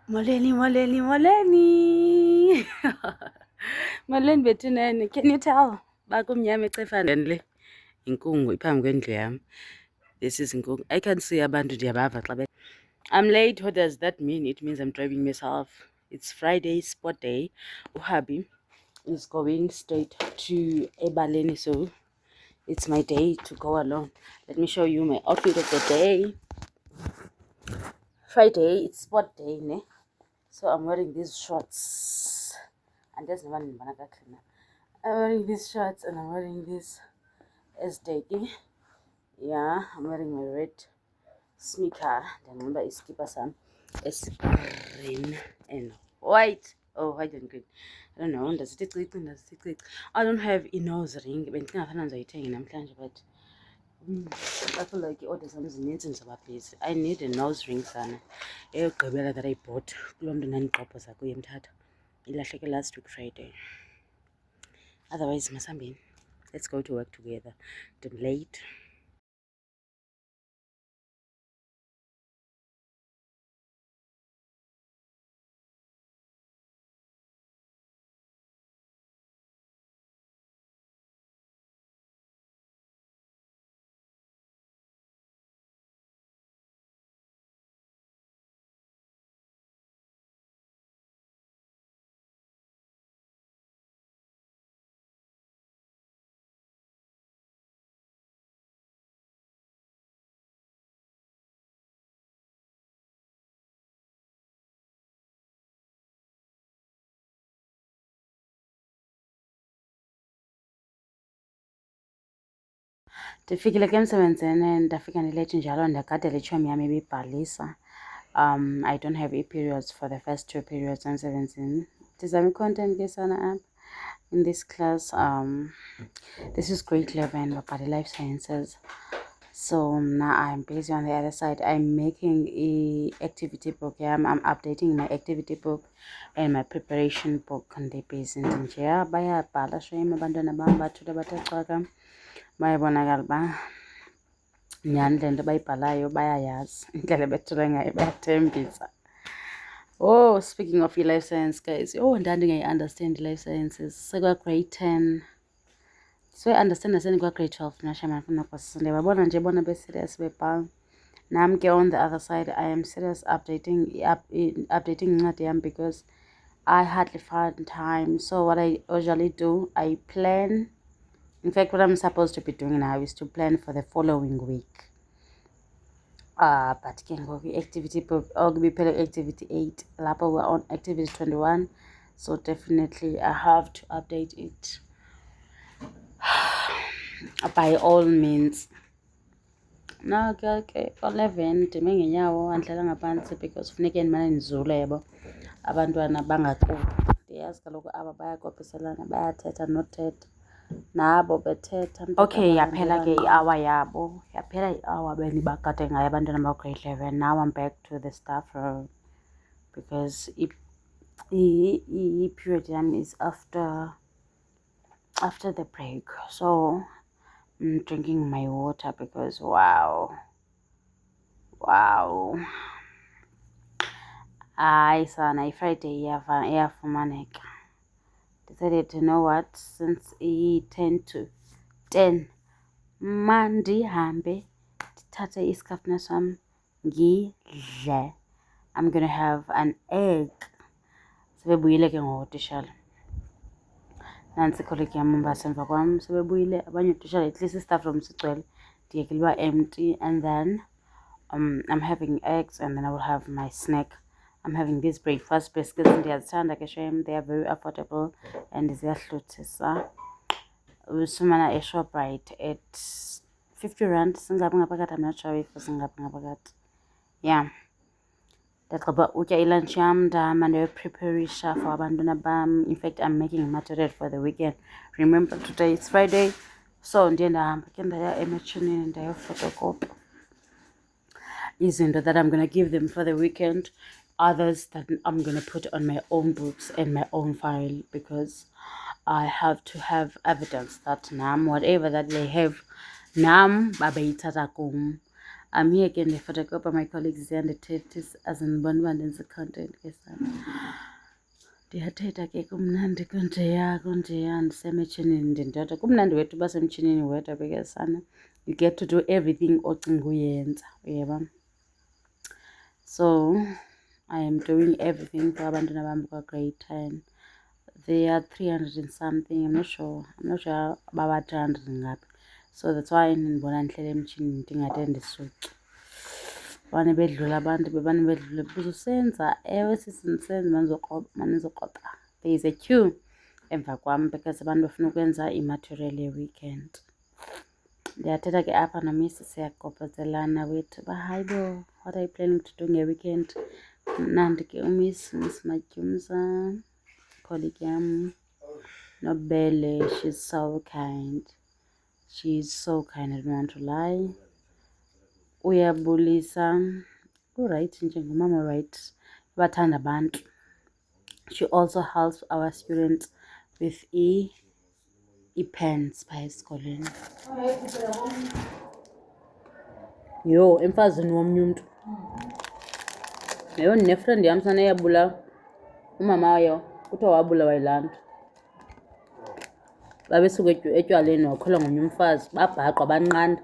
Molweni. Molweni bethunene. Can you tell? Bakumnyama ecefana le inkungu iphambi kwendlu yam. This is inkungu. I can see abantu ndiyabava xa I'm late. What does that mean? It means I'm driving myself. It's Friday, sport day. Uhabi is going straight to ebaleni, so it's my day to go alone. Let me show you my outfit of the day. Friday, it's sport day, ne? So I'm wearing these shorts. And there's no one in Manaka cleaner. I'm wearing these shorts and I'm wearing this SDG. Yeah, I'm wearing my red sneaker. Then remember it's skipper some. It's green and white. Oh, white and green. I don't know. Does it click? I don't have a nose ring. But I feel like all the times in place. I need a nose ring, son. That I bought. Last week Friday. Otherwise, Masambin, let's go to work together. I'm late. Ndifikile ke emsebenzini ndafika ndilate njalo ndagadela itshomi yam ibibhalisa. I don't have e-periods for the first 2 periods emsebenzini. Ndizama i-content ke sana apha in this class. This is grade 11 babhala life sciences. So now I'm busy on the other side. I'm making a activity book. I'm updating my activity book and my preparation book. Ndibhizi nje bayabhala shame abantwana bam bathule bathe cwaka. Bayabonakala uba nyhani le nto bayibhalayo bayayazi indlela bethule ngayo bayathembisa. Oh, speaking of life science, guys, ndandingayi-understand life sciences sekwa-grade 10. So I understand grade 12 nashamana funa kwasisinde babona nje bona be-serious bebhala. Nam ke on the other side, I am serious updating incwadi yam because I hardly find time. So what I usually do, I plan. In fact, what I'm supposed to be doing now is to plan for the following week. But can go activity book or be activity 8. Lapo we're on activity 21. So definitely I have to update it by all means. No, okay. 11 ndime ngenyawo andlela ngaphantsi because funeke ndimane ndizule yabo abantwana bangaqubi. Ndiyazi kaloku aba bayakopiselana bayathetha nothetha nabo bethetha. Okay, yaphela ke i-hour yabo. Yaphela i-hour bendibagade ngayo abantwana ba-grade 11. Now I'm back to the staff room because i-period yam is after the break. So I'm drinking my water because wow. Hayi sana, i-Friday iyafumaneka. Decided to know what, since i-10 to 10 mandihambe ndithathe isikafuna sam ngidle. I'm gonna have an egg. Sebebuyile ke ngotishala. Nantsi colleague yam basemva kwam sebebuyile abanye otishala, at least i-staff room sigcwele ndiyekile uba empty. And then I'm having eggs and then I will have my snack. I'm having these breakfast biscuits ndiyazithanda ke shem. They are very affordable and ziyahluthisa. Usumana eShoprite at 50 rand. Singabi ngaphakathi, I'm not sure if singabi ngaphakathi. Yeah. Ndagqiba utya ilunch yam ndahamba ndiyopreparisha for abantwana bam. In fact, I'm making material for the weekend. Remember, today is Friday. So ndiye ndahamba ke ndaya ematshonini ndayofotokopa izinto that I'm going to give them for the weekend. Others that I'm going to put on my own books and my own file because I have to have evidence that nam, whatever that they have, nam babeyithatha kum. I'm here ke ndifotokopa my colleagues ndithetha azindibona uba ndenza i-content ke sana. Ndiyathetha ke kumnandi kunjeya ndisemtshinini ndindodwa. Kumnandi wethu uba semtshinini wedwa because sana you get to do everything ocinga uyenza, uyeba. So I am doing everything for abantwana bam kwa-grade 10. They are 300 and something. I'm not sure about 300 ngaphi. So that's why ndibona ndihlele emtshinini ndingade ndisuke. Bane bedlula abantu bebane bedlula buzusenza ewe sisenza manizokroba. There is a queue emva kwam because abantu bafuna ukwenza i-material ye-weekend. Ndiyathetha ke apha nomisi siyaqophezelana wethu uba hayi bo, what are you planning to do nge-weekend? Mnandi ke Miss Matyumza, colleague yam, Nobele, she's so kind. She's so kind, I don't want to lie. Uyabulisa, right njengomama right, bathanda abantu. She also helps our students with e-pens phaa esikolweni. Yho, emfazini womnye umntu. Yho, ndinefriend yam sana eyabulawa. Umama wayo kuthiwa wabulawa yilaa nto. Babesuka etywaleni wakhwela ngomnye umfazi, babhaqwa banqanda,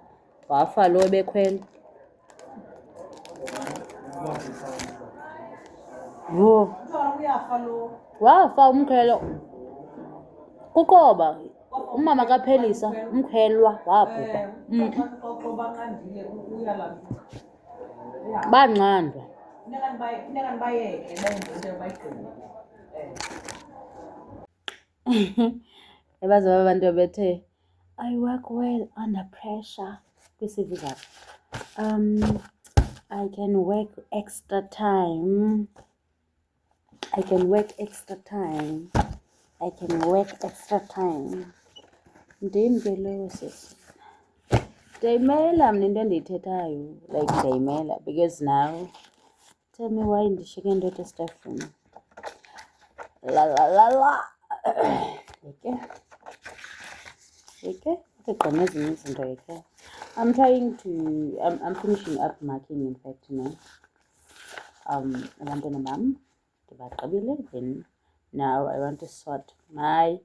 wafa lo ebekhwele. Yho, wafa umkhwelo. Kuqoba umama kaphelisa umkhwelwa wabhubha. Banqandwa. Ebazi abantu babethe I work well under pressure kwisivi zabo. I can work extra time. I can work extra time. I can work extra time. Ndim ke leyo sisi. Ndiyayimela mna into endiyithethayo, like ndiyayimela because now tell me why ndishiyeke ndodwa esitafini. La. Yeke ukugqina ezinye izinto yeke. I'm finishing up marking in fact now. Abantwana bam ndibagqibile, then now I want to sort my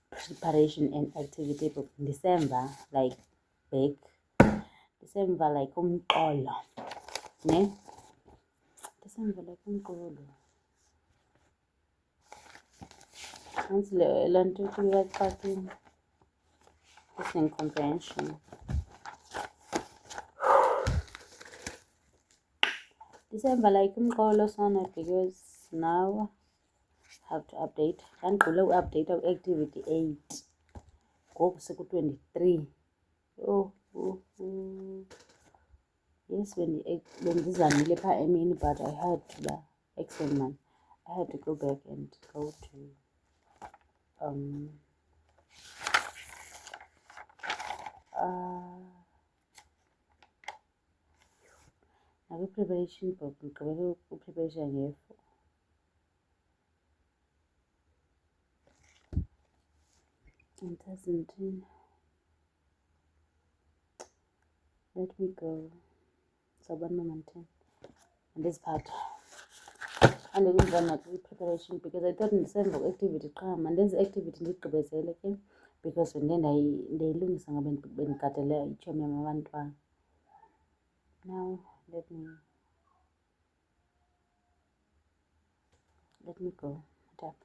preparation and activity book. December like umqolo, ne? December like umqolo. Nansi laa nto kuyaxakini. Listening comprehension. December like umqolo sana because now I have to update. Ndandiqule uapdate activity 8. Ngoku seku-23. Yes, bendizamile phaa emini, but I had to exam man. I had to go back and go to preparation book ngigqibele upreparation nge-4. Antazinthini. Let me go. Sabani mama ndithini. Andiziphatha. Andikuvana kwi-preparation because I thought ndisenza activity qha. Mandenze activity ndigqibezele ke because ndiyayilungisa ngoba bendigadele itshomi yam abantwana. Now let me go. Tap.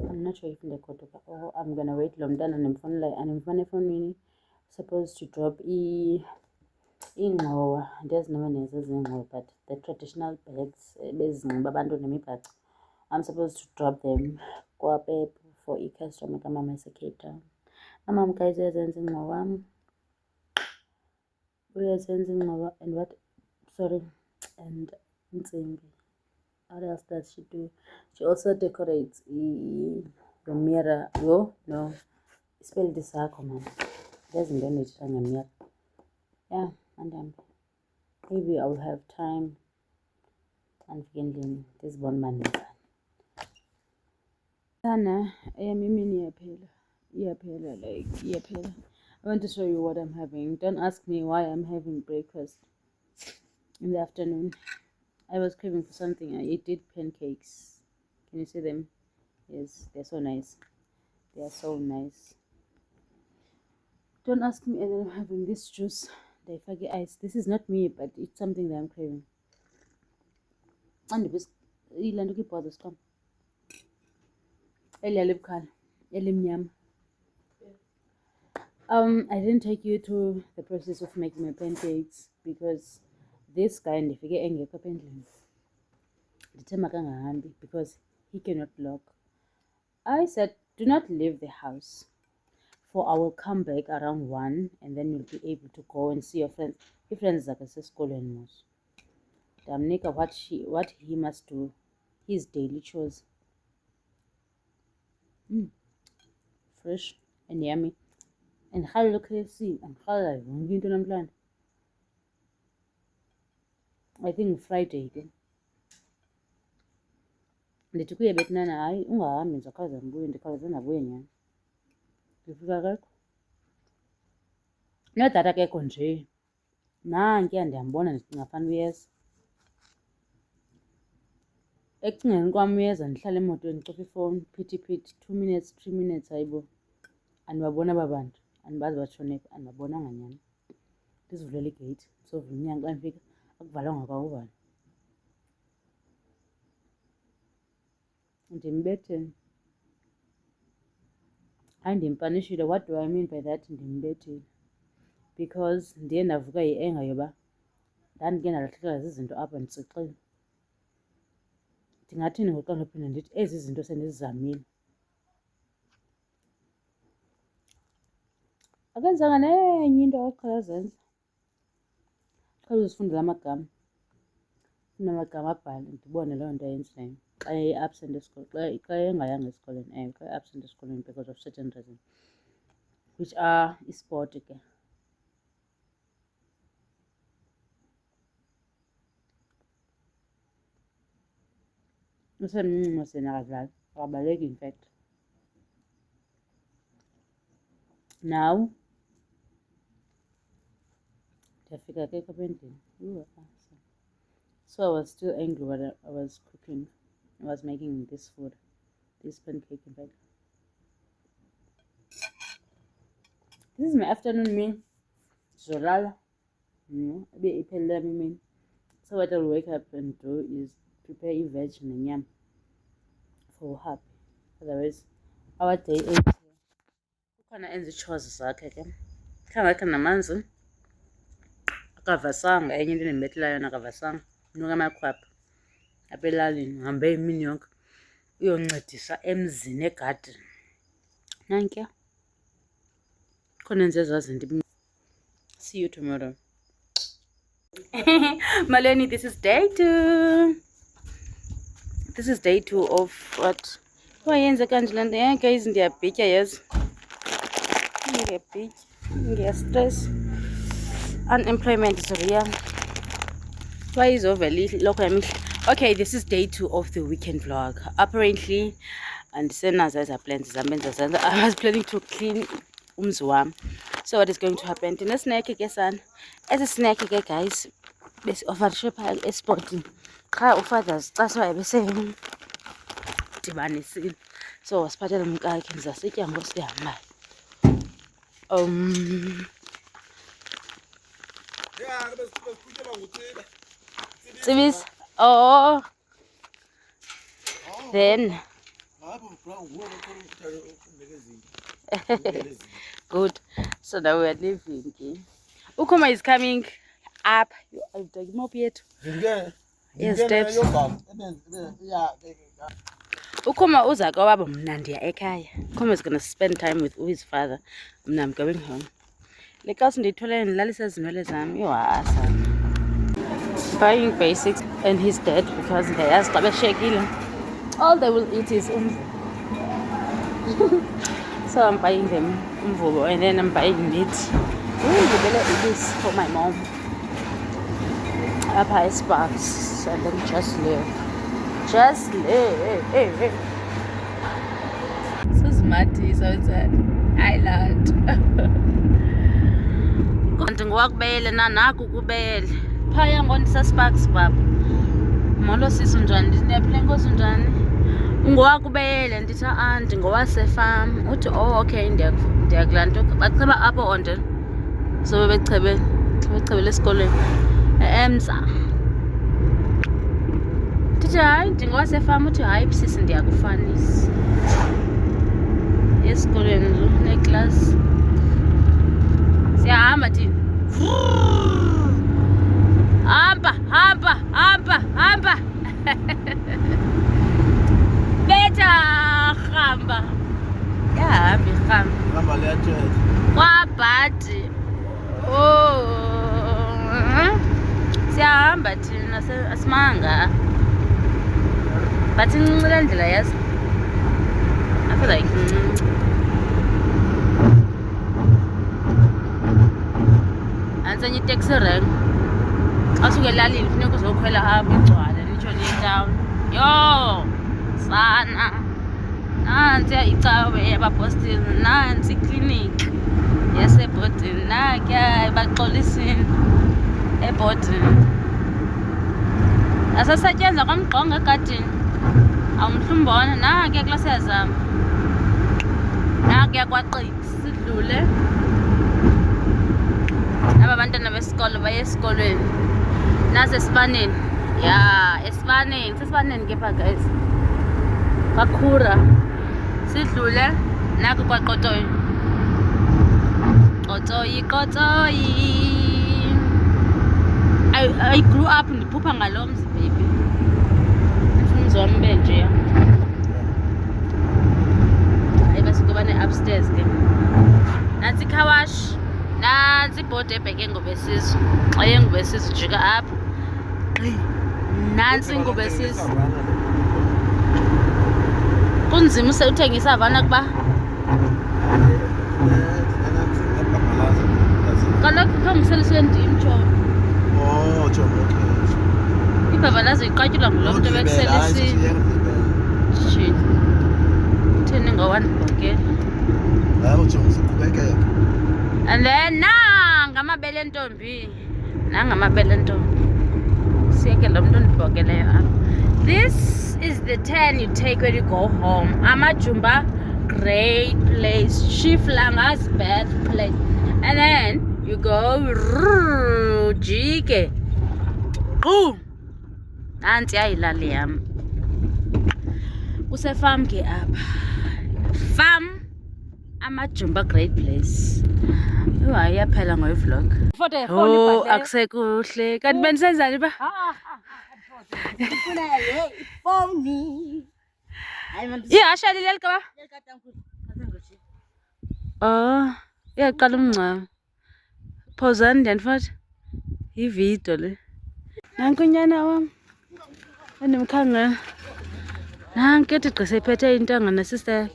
I'm not sure if ndiyagoduka or I'm gonna wait lo mntana andimfuna efowunini. Supposed to drop iingxowa, andazi noba nezo zingxowa, but the traditional bags bezinxiba abantu nemibhaco. I'm supposed to drop them kwaPep for i-customer kamama ese-Cape Town. Mama guys uyazenza ingxowa. Uyazenza ingxowa and what? Sorry. And intsimbi. What else does she do? She also decorates your mirror. No. Spell this sakho man. Doesn't ndithetha ngemirror. Yeah, and maybe I will have time and endlini ndizibone uba ndenzani. Sana imini iyaphela like iyaphela. I want to show you what I'm having. Don't ask me why I'm having breakfast in the afternoon. I was craving for something. I did pancakes. Can you see them? Yes, they're so nice. They are so nice. Don't ask me, and then I'm having this juice. The Ifake ice. This is not me, but it's something that I'm craving. And this ilanto kibhozo siqhamo. Eliya libukhali, elimnyama. I didn't take you through the process of making my pancakes because this guy ndifike engekho apha endlini. Ndithe makangahambi because he cannot lock. I said, do not leave the house, for I will come back around 1 and then you'll be able to go and see your friends. Your friends zakhe sesikolweni mos. Ndamnika what he must do, his daily chores. Fresh and yummy. And ndikhalela KFC, andikhalela yonke into namhlanje. I think Friday ke. Ndithi kuye betinana, hayi ungahambi ndizakhawuleza ndibuye, ndikhawuleze ndabuye nyhani. Ndifika akekho. Nodata akekho nje. Nankuya ndiyambona ndicinga fanuba uyeza. Ekucingeni kwam uyeza ndihlala emotweni ndicofa ifowuni, phithi 2 minutes 3 minutes hayibo. Andibabona aba bantu, andibazi batshone phi, andibabonanga nyhani. Ndizivulela igeyiti, ndizovula umnyango xa ndifika akuvalwanga kwa uvalo. Ndimbetheni. Hayi ndimpanishile. What do I mean by that? Ndimbethile. Because ndiye ndavuka yi-anger yoba ndandike ndalahlekelwa zizinto apha nditsixile. Ndingathini ngoku xa ndiphinda ndithi ezi zinto sendizizamile? Akenzanga nenye into aqhela zenza. Qhela uzifundela amagama. Amagama abhale ndibone loo nto ayenzileyo. Xa e-absent esikolweni, xa engayanga esikolweni, xa e-absent esikolweni because of certain reasons, which are isport ke. Usemncinci Moseni akadlali, akabaleki in fact. Now ndiyafika ke apha endlini. So I was still angry when I was cooking. I was making this food, this pancake in fact. This is my afternoon meal. Zolala. Iphelele imini. So what I'll wake up and do is prepare veg nenyama for happy. Otherwise, our day ends here. Ukhona enza ii-chores zakhe ke. Khangakhe namanzi. Akavasanga, enye into endimbethelayo yona akavasanga. Unuka amakhwapha apha elalini, uhambe imini yonke uyoncedisa emzini egadini. Nankuya. Khona enze ezaa zinto. See you tomorrow. Maleni, this is day 2. This is day 2 of what? Wayenze kanje le nto. Guys, ndiyabhitya yes. Ndiyabhitya. Ndiyastress. Unemployment is real. Why is over lokho yamihle? Okay, this is day 2 of the weekend vlog. Apparently, andisenazo eza plans zam endizenza. I was planning to clean umzi wam. So what is going to happen? Ndinesnack ke sana. Esi snack ke guys besi-offerishe phaa esportini. Qha ufathers xa soye besedibanisile. So wasiphathela umkakhe ndizasitya ngoku sihambayo. Tsibisa. Oh. Then. Good. So now we are leaving. Ukoma is coming up. Yes, steps. Ukoma uza kwaba mna ndiya ekhaya. Ukoma is going to spend time with his father. Mna I'm going home. Le kasi ndiyithole ndilalisa izinwele zam. Yohasa. Buying basics and his dad because ndiyayazi xa beshekile all they will eat is So I'm buying them umvubo and then I'm buying meat. Ngibele ibisi for my mom. Apha eSparks and then just live. So smarty, so it's an island. ndingowakubele naku kubele phaya ngondisasparks baba molo sisi njani ndiyaphila enkosi njani ungowakubele ndithi ndingowasefam uthi okay ndiyakulaa nto bacheba apho onde sobe bechebele esikolweni eMsa ndithi hayi ndingowasefam uthi hayi sisi ndiyakufanisa esikolweni lo neklasi siyahamba thina hamba betha hamba yahamba liyathetha kwabhadi siyahamba thina asimanga but incinci le ndlela yazi I feel like ansenye iteksi rank xa suke elalini funeka uzokhwela apha igcwale nitsho town yo sana nantsi icawe yabapostile nantsi ikliniki yasebhodini nakya baxolisini ebhodini asasetyenzwa kwamgqongo egadini awumhlumbona nakya klasi yazama nakya kwaqithi sidlule aba bantwana besikolo baye esikolweni nasesibaneni ya esibaneni sesibaneni ke pha guys kakhura sidlule naku kwaqotoyi qotoyi I grew up ndiphupha ngalo mzi baby umzi wami benje basuke bane-upstairs ke nantsi ikhawash nantsi ibhodi ebheke ngobesizo xa yengubesizo jika apho nantsi ingubesizo kunzima uthengisa avana kuba kaloku khangiseliswe ndim tshomi ibhabhalazo iqatyulwa ngulo mntu ebekuselisile thini ngowandibhokela and then nangamabele ntombi siyeke lo mntu ndibhokeleyo apha. This is the turn you take when you go home. Amajumba, great place. Chiflanga's bad place. And then you go jike. Nanti ayilali yam. Kusefam ke apha. Farm Amajumba, great place. Hayi yaphela ngoyi vlog. Oh, akusekuhle. Kanti bendisenzani ba? Ihasha lileli ka ba? Oh, iyaqala umncamo. Phozani ndiyanifata. Yividiyo le. Nanku unyana wam. Andimkhangela. Nanku ethi gqise iphethe intanga nesister.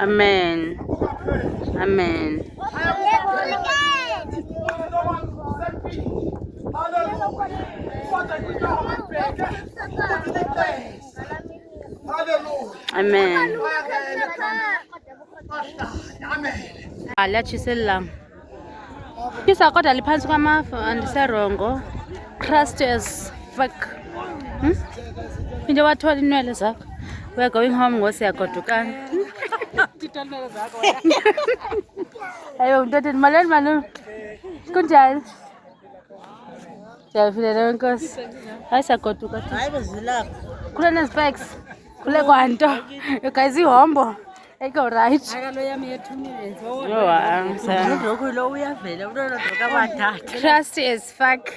Amen. Amen. Amen. Aliyatshiselanga. Kisa kodwa liphantsi kwamafa andiserongo. Crusty as fuck. Phinde wathola inwele zakho. We're going home ngosiyagodukana. Ayo ndoda maleni malu. Kunjani? Ndiyaphila nkosi. Hayi siyagoduka. Hayi bezilapha. Kule nezipeks. Kule kwanto. You guys ihombo. Eko right. Akalo yami yethumile. Yo angisa. Lokho lo uyavela umntwana doka bathatha. Trust as fuck.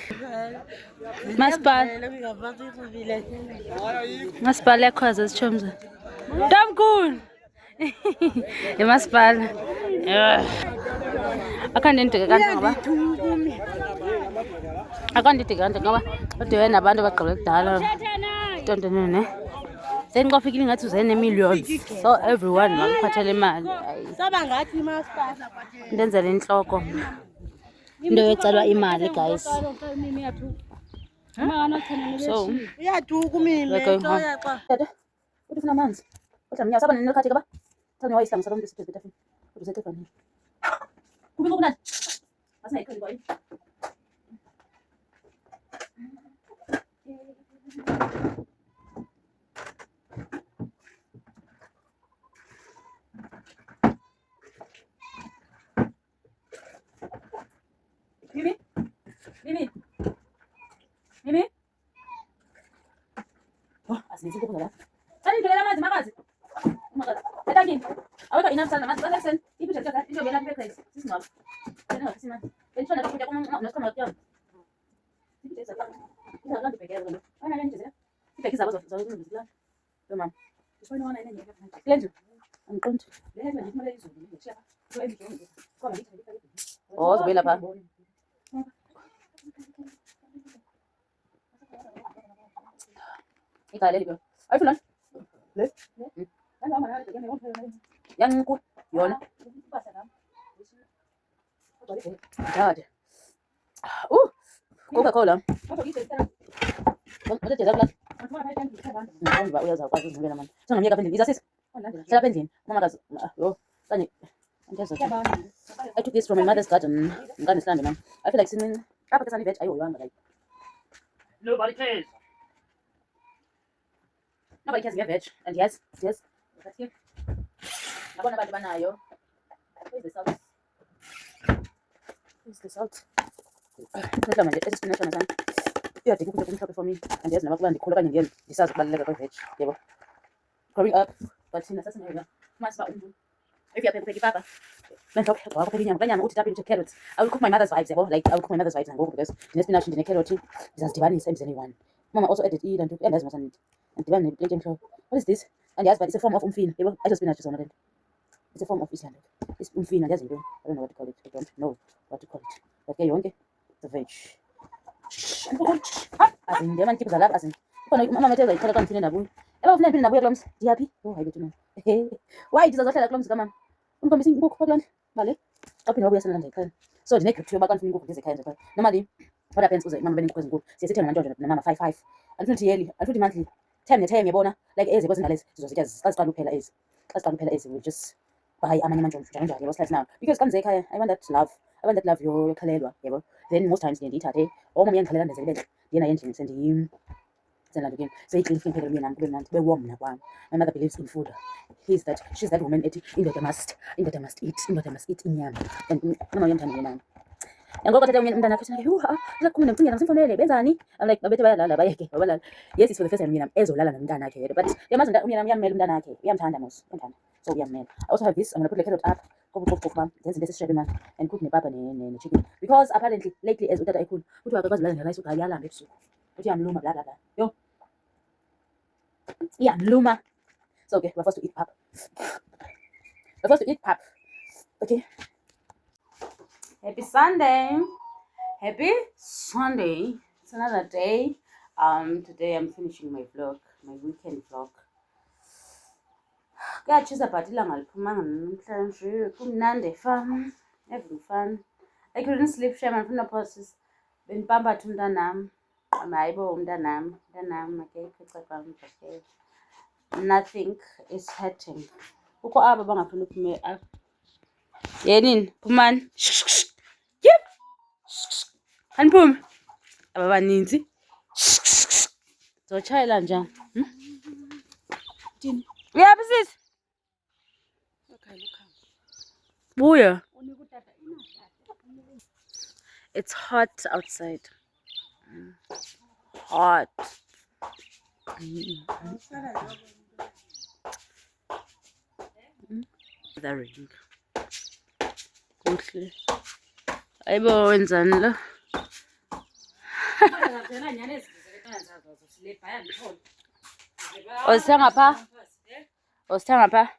Masipala yakhoza sithomza. Tamkhulu. emasipala. Akhandindike kanti ngoba udibene nabantu abagqibele kudala tontonene. Then xa ufikile ingathi uze ne-millions, so everyone makuphathele imali. Ndenzela intloko into yocelwa imali, guys. So we're going home. Uthi ufuna amanzi kodwa mnyawo saba nekhati kaba thani wayisanga sabantu besiphethe betafini kodwa useqefani kubi ngokunani asinayikhali kwayo. Mimi oh asinisi kuphela la thani ngela amanzi makazi etakini aweka inamsana namanzi basekuseni iphethe kuthatha into vela ipekresi sisingcwabo tena ngasimani bendishona kakutya nosikhoma kutyona izaklanto ibhekele lo ana le ndizela ibheki zabo zokuzibizela lo mama ifoni wana ine ngeke kule ndlu angiqondi le nto ngifumele izulu ngishiya lo endlu khona ngithi oh zobela pha ikale libo ayifuna le yanqu yona dad Coca-Cola ngoba thethe zakula ngoba uyazakwazi uzibela manje sengomyeka apha endlini izasisa hlala apha endlini mamakazi yo kanye I took this from my mother's garden ngikanesihlande mama I feel like sinini apha ke sani veg ayihoywanga like nobody cares nge-veg and yes ngabona abantu banayo. Where's the salt mhlawumbe manje esisipinatshi nasana iyadika ukudla kumhlophe for me and yazi noma kuba ndikhula okanye ndiye ndisazi ukubaluleka kwe-veg yebo growing up but thina sasingayo masiba umntu if uyapheka ipapa bendilokho wakupheka inyama kanyama uthi tapini uthi carrots I will cook my mother's vibes yebo like I will cook my mother's vibes nangoku because ndinespinatshi ndine-carrot ndizazidibanisa emzini one. Mama also added ilanto uyandazi masani andidibane neplate emhlophe what is this and yazi but it's a form of umfino yebo ayiso spinatshi sona lento it's a form of islando it's umfino andiyazi into I don't know what to call it I don't know what to call it but ke yonke the veg azin ndiyama nditiphu zalapha azin khona umama metheza yithatha xa ndifine ndabuya eba ufuna ndiphinde ndabuya kulo mzi ndiyaphi oh hayi bethu no why ndizazohlala kulo mzi kamama undikhombisa inkukhu phaa kuloo vale xa uphinde wabuya selanda ekhaya so ndine-guilt yoba xa ndifuna inkukhu ndize ekhaya nje phaya normally what happens uze imama beneenkukhu ezinkulu siye sithenge ngantonje namama 5 andifuthi yearly andifuthi monthly time ne-time yabona like ezi bozingalezi sizozitya xa ziqala uphela ezi we just buy amanye amantshontsho njalo njalo yabo sihlathi nawo because xa ndize ekhaya I want that love yokhalelwa yabo then most times ndiye ndiyithathe omama uyandikhalela ndenze ibe ntle ndiye naye endlini sendilanto kini seyiclean phela umyeni nam kube mnandi kube warm nakwam. My mother believes in food. She's that woman ethi indoda must eat inyama and mama uyamthanda umyeni nam yangoku athetha umntana wakhe uthi uzakuphuma ndimcingela simfonele benzani I'm like babethe bayalala bayeke babalala yes it's for the first time umyeni nam ezolala nomntana wakhe yedwa but yamazi umyeni nam uyammela umntana wakhe uyamthanda mos uyamthanda so uyammela. I also have this I'm gonna put the carrot up kobucofu bam ndenze into esisishebe mani and cook nepapa ne-chicken because apparently lately as utata ekhulu uthi wakakwazi ulala ngerayisi uthi ayalamba ebusuku uthi iyamluma bla bla bla yo iyamluma so okay we're forced to eat pap okay. Happy Sunday. It's another day. Today I'm finishing my vlog, my weekend vlog. Kuyatshisa but ilanga liphumanga namhlanje kumnandi fam having fun. I couldn't sleep shame andifuna phosis bendipampatha umntanam hayibo umntanam akekho kwam okay nothing is hurting kukho aba bangafuni uphume apha yenini phumani yep aniphume aba baninzi zotshayela njani uyaphi sisi buya it's hot outside hot the ring kuhle ayibo wenzani lo Osithenga pha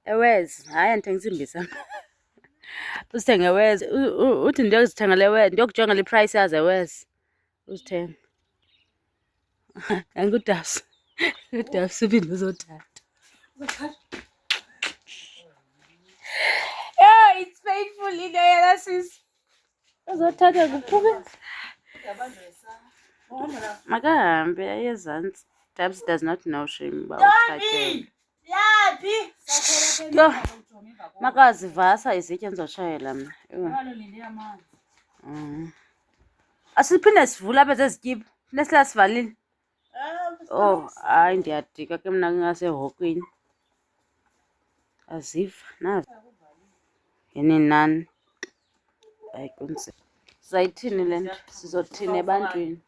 ewezi. Hayi andithengisa imbisa. Uzithenge ewezi. Uthi ndiyozithengela ewezi, ndiyokujonga iprice yazo ewezi. Uzithenge. Angudabs. Udabs uphinde uzothatha. Yeah, it's painful into yena sis. Uzothatha kuphume. Makahambe ayezantsi. Dabs does not know shame about uthathe. Yaphi? Yo. Makazivasa izitya ndizoshayela mna. Asiphinde sivule apha zezityipa. Nesila sivalile. Oh, hayi ndiyadika ke mna ngasehokweni. Aziva nazi. Yini nani? Hayi kunzima. Sayithini le nto? Sizothini ebantwini?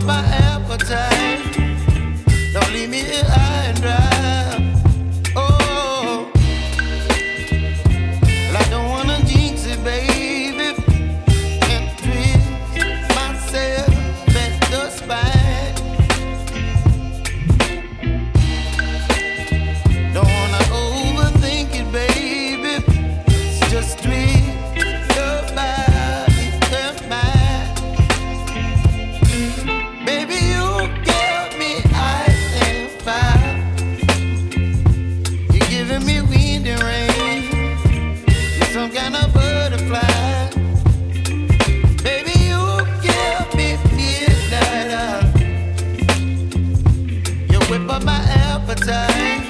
My appetite, don't leave me here high and dry. Oh, well, I don't wanna jinx it, baby, and twist myself at the spine. Don't wanna overthink it, baby. It's just twist your body and mine. Some kind of butterfly. Baby, you give me midnight. You whip up my appetite.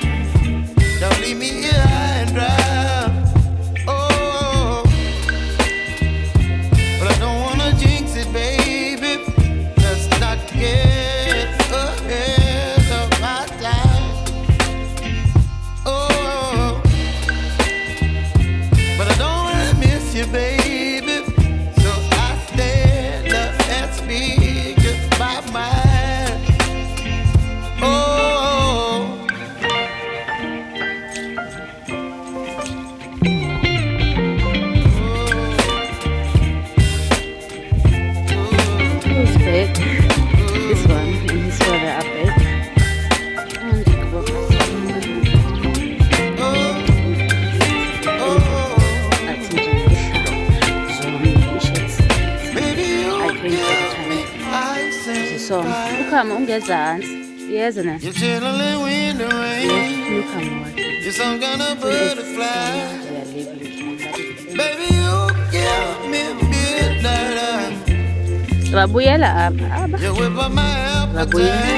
Don't leave me here high and dry. Oh, but I don't wanna jinx it, baby. Let's not get ahead of my time. Oh, but I don't wanna miss you, baby. So I stand up and speak my mind. Oh, Who's big? This one and his brother are big. And the so ukhama ungezantsi yeza na you're chilling in the rain. ukhama wakhe You're some kind of butterfly. living Baby, you give me midnight. babuyela apha aba You whip up my appetite.